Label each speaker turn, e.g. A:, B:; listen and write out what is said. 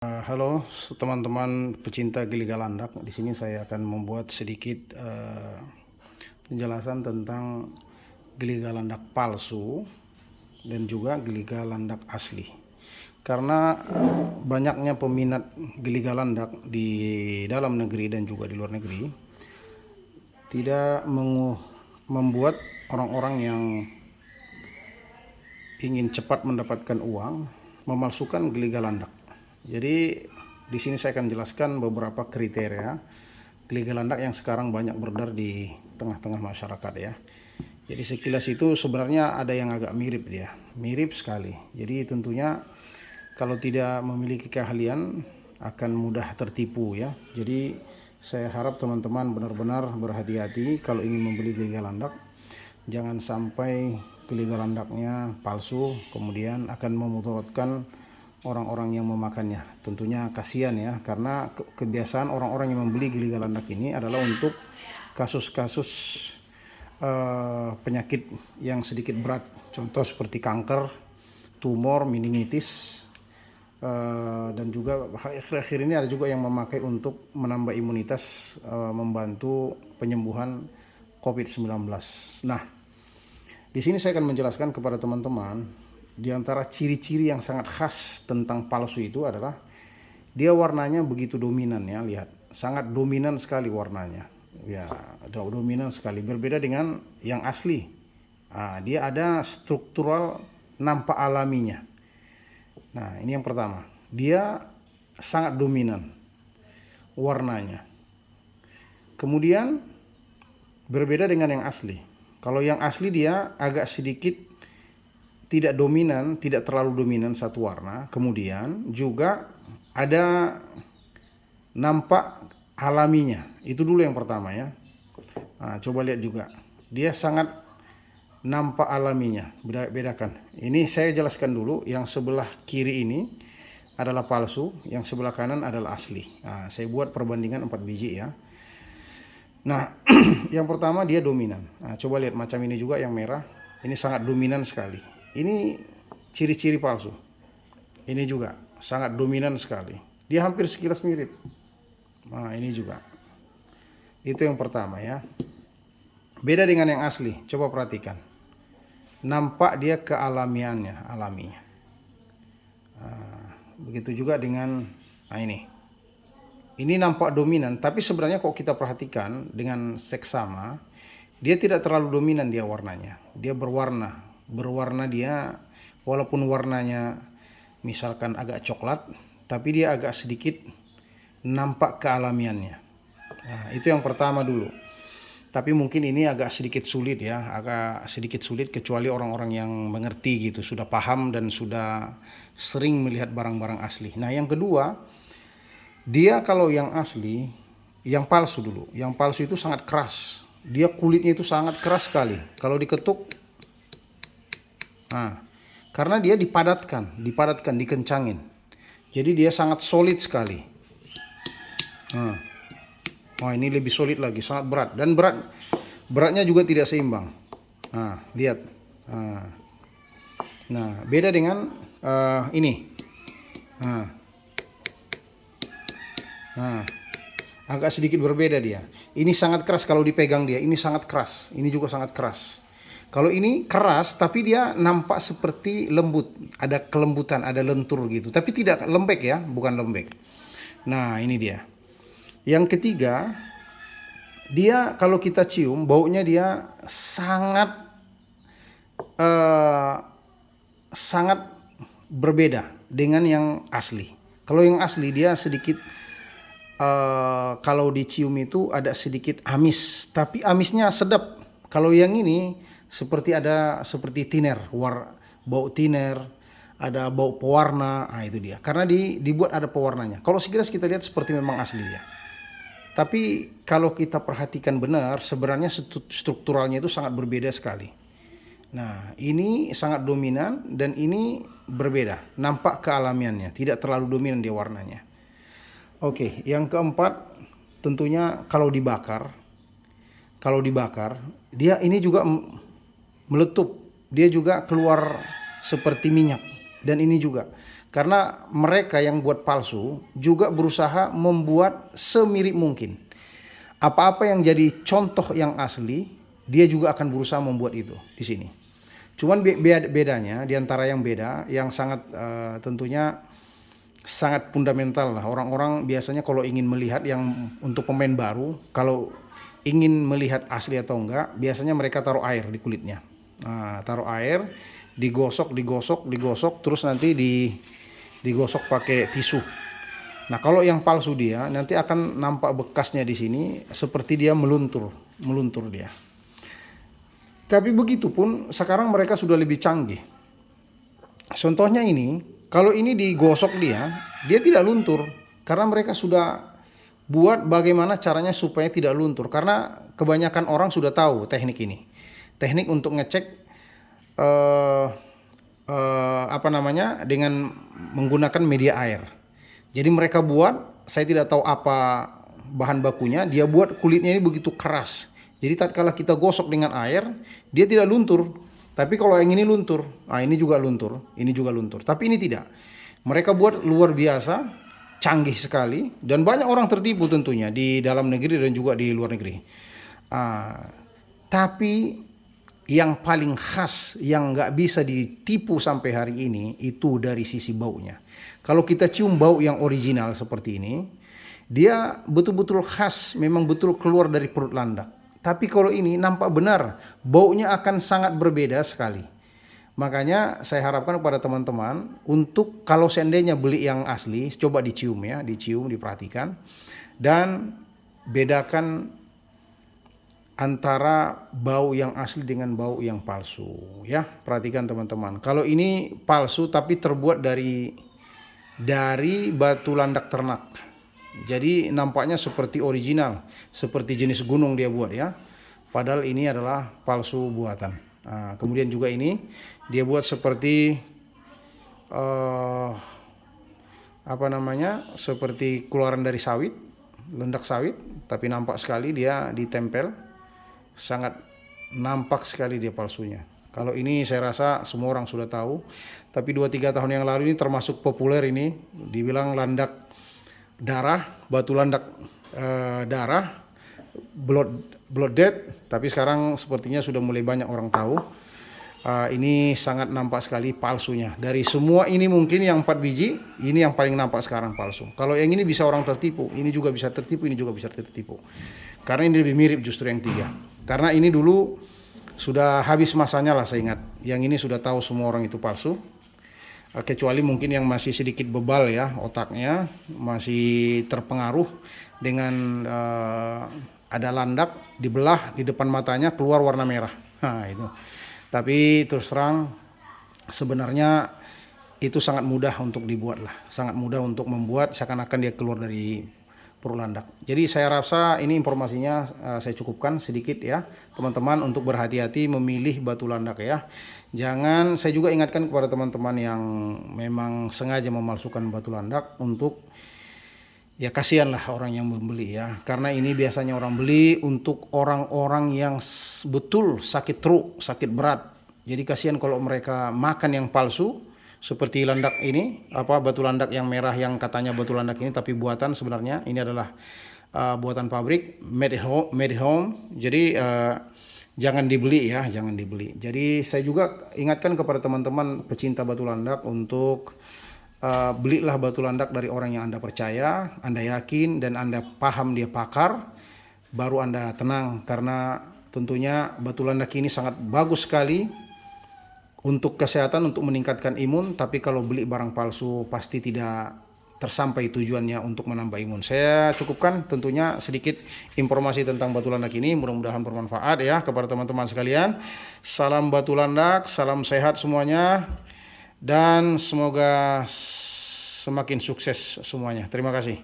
A: Halo teman-teman pecinta Giliga Landak. Di sini saya akan membuat sedikit penjelasan tentang Giliga Landak palsu dan juga Giliga Landak asli. Karena banyaknya peminat Giliga Landak di dalam negeri dan juga di luar negeri tidak membuat orang-orang yang ingin cepat mendapatkan uang memalsukan Giliga Landak. Jadi di sini saya akan jelaskan beberapa kriteria Giliga Landak yang sekarang banyak beredar di tengah-tengah masyarakat ya. Jadi sekilas itu sebenarnya ada yang agak mirip dia, mirip sekali. Jadi tentunya kalau tidak memiliki keahlian akan mudah tertipu ya. Jadi saya harap teman-teman benar-benar berhati-hati kalau ingin membeli Giliga Landak. Jangan sampai Giliga Landaknya palsu kemudian akan memudaratkan orang-orang yang memakannya. Tentunya kasihan ya, karena kebiasaan orang-orang yang membeli Giliga Landak ini adalah untuk kasus-kasus penyakit yang sedikit berat, contoh seperti kanker, tumor, meningitis, dan juga akhir-akhir ini ada juga yang memakai untuk menambah imunitas, membantu penyembuhan COVID-19. Nah, di sini saya akan menjelaskan kepada teman-teman di antara ciri-ciri yang sangat khas tentang palsu itu adalah dia warnanya begitu dominan ya, lihat. Sangat dominan sekali warnanya. Ya, dominan sekali. Berbeda dengan yang asli. Dia ada struktural nampak alaminya. Nah, ini yang pertama. Dia sangat dominan warnanya. Kemudian berbeda dengan yang asli. Kalau yang asli dia agak sedikit tidak dominan, tidak terlalu dominan satu warna. Kemudian juga ada nampak alaminya. Itu dulu yang pertama ya. Coba lihat juga. Dia sangat nampak alaminya. Bedakan. Ini saya jelaskan dulu. Yang sebelah kiri ini adalah palsu, yang sebelah kanan adalah asli. Saya buat perbandingan 4 biji ya. Nah, yang pertama dia dominan. Coba lihat macam ini juga yang merah. Ini sangat dominan sekali. Ini ciri-ciri palsu. Ini juga sangat dominan sekali. Dia hampir sekilas mirip. Nah, ini juga. Itu yang pertama ya. Beda dengan yang asli. Coba perhatikan. Nampak dia kealamiannya, alaminya. Begitu juga dengan ini. Ini nampak dominan, tapi sebenarnya kalau kita perhatikan dengan seksama, dia tidak terlalu dominan dia warnanya. Dia berwarna dia, walaupun warnanya misalkan agak coklat, tapi dia agak sedikit nampak kealamiannya. Nah, itu yang pertama dulu. Tapi mungkin ini agak sedikit sulit ya, agak sedikit sulit kecuali orang-orang yang mengerti gitu, sudah paham dan sudah sering melihat barang-barang asli. Nah, yang kedua, dia kalau yang asli, yang palsu dulu. Yang palsu itu sangat keras. Dia kulitnya itu sangat keras sekali. Kalau diketuk, karena dia dipadatkan, dikencangin. Jadi dia sangat solid sekali. Ini lebih solid lagi, sangat berat. Dan beratnya juga tidak seimbang. Lihat. Nah, beda dengan ini. Agak sedikit berbeda dia. Ini sangat keras kalau dipegang dia. Ini sangat keras. Ini juga sangat keras. Kalau ini keras tapi dia nampak seperti lembut, ada kelembutan, ada lentur gitu. Tapi tidak lembek ya, bukan lembek. Nah, ini dia. Yang ketiga, dia kalau kita cium baunya dia sangat sangat berbeda dengan yang asli. Kalau yang asli dia sedikit kalau dicium itu ada sedikit amis, tapi amisnya sedap. Kalau yang ini seperti tiner, bau tiner, ada bau pewarna. Itu dia. Karena dibuat ada pewarnanya. Kalau sekilas kita lihat seperti memang asli dia. Tapi kalau kita perhatikan benar, sebenarnya strukturalnya itu sangat berbeda sekali. Nah, ini sangat dominan dan ini berbeda. Nampak kealamiannya, tidak terlalu dominan dia warnanya. Oke, yang keempat tentunya kalau dibakar dia ini juga meletup, dia juga keluar seperti minyak. Dan ini juga Karena mereka yang buat palsu juga berusaha membuat semirip mungkin. Apa-apa yang jadi contoh yang asli, dia juga akan berusaha membuat itu di sini. Cuman bedanya di antara yang beda, yang sangat tentunya sangat fundamental lah. Orang-orang biasanya kalau ingin melihat yang untuk pemain baru, kalau ingin melihat asli atau enggak, biasanya mereka taruh air di kulitnya. Nah, taruh air, digosok, terus nanti digosok pakai tisu. Nah, kalau yang palsu dia nanti akan nampak bekasnya di sini seperti dia meluntur dia. Tapi begitupun sekarang mereka sudah lebih canggih. Contohnya ini, kalau ini digosok dia tidak luntur karena mereka sudah buat bagaimana caranya supaya tidak luntur, karena kebanyakan orang sudah tahu teknik ini. Teknik untuk ngecek dengan menggunakan media air. Jadi mereka buat, saya tidak tahu apa bahan bakunya, dia buat kulitnya ini begitu keras. Jadi tatkala kita gosok dengan air, dia tidak luntur. Tapi kalau yang ini luntur, ini juga luntur, ini juga luntur. Tapi ini tidak. Mereka buat luar biasa, canggih sekali, dan banyak orang tertipu tentunya di dalam negeri dan juga di luar negeri. Tapi yang paling khas yang nggak bisa ditipu sampai hari ini itu dari sisi baunya. Kalau kita cium bau yang original seperti ini, dia betul-betul khas, memang betul keluar dari perut landak. Tapi kalau ini nampak benar, baunya akan sangat berbeda sekali. Makanya saya harapkan kepada teman-teman untuk kalau seandainya beli yang asli, coba dicium ya, diperhatikan. Dan bedakan antara bau yang asli dengan bau yang palsu ya. Perhatikan teman-teman. Kalau ini palsu tapi terbuat dari batu landak ternak. Jadi nampaknya seperti original, seperti jenis gunung dia buat ya. Padahal ini adalah palsu buatan. Nah, kemudian juga ini dia buat seperti seperti keluaran dari sawit, landak sawit, tapi nampak sekali dia ditempel, sangat nampak sekali dia palsunya. Kalau ini saya rasa semua orang sudah tahu, tapi 2-3 tahun yang lalu ini termasuk populer, ini dibilang landak darah, batu landak darah, blood dead, tapi sekarang sepertinya sudah mulai banyak orang tahu. Ini sangat nampak sekali palsunya. Dari semua ini mungkin yang 4 biji, ini yang paling nampak sekarang palsu. Kalau yang ini bisa orang tertipu, ini juga bisa tertipu, ini juga bisa tertipu. Karena ini lebih mirip justru yang 3. Karena ini dulu sudah habis masanya lah saya ingat. Yang ini sudah tahu semua orang itu palsu. Kecuali mungkin yang masih sedikit bebal ya, otaknya masih terpengaruh dengan ada landak dibelah di depan matanya keluar warna merah. Nah itu. Tapi terus terang sebenarnya itu sangat mudah untuk dibuat lah, sangat mudah untuk membuat seakan-akan dia keluar dari perut landak. Jadi saya rasa ini informasinya saya cukupkan sedikit ya teman-teman, untuk berhati-hati memilih batu landak ya. Jangan, saya juga ingatkan kepada teman-teman yang memang sengaja memalsukan batu landak untuk ya kasihanlah orang yang membeli ya. Karena ini biasanya orang beli untuk orang-orang yang betul sakit truk, sakit berat. Jadi kasihan kalau mereka makan yang palsu seperti landak ini, batu landak yang merah yang katanya batu landak ini tapi buatan, sebenarnya ini adalah buatan pabrik, made at home. Jadi jangan dibeli ya, jangan dibeli. Jadi saya juga ingatkan kepada teman-teman pecinta batu landak untuk belilah batu landak dari orang yang Anda percaya, Anda yakin, dan Anda paham dia pakar, baru Anda tenang. Karena tentunya batu landak ini sangat bagus sekali untuk kesehatan, untuk meningkatkan imun. Tapi kalau beli barang palsu pasti tidak tersampai tujuannya untuk menambah imun. Saya cukupkan tentunya sedikit informasi tentang batu landak ini, mudah-mudahan bermanfaat ya kepada teman-teman sekalian. Salam batu landak, salam sehat semuanya, dan semoga semakin sukses semuanya. Terima kasih.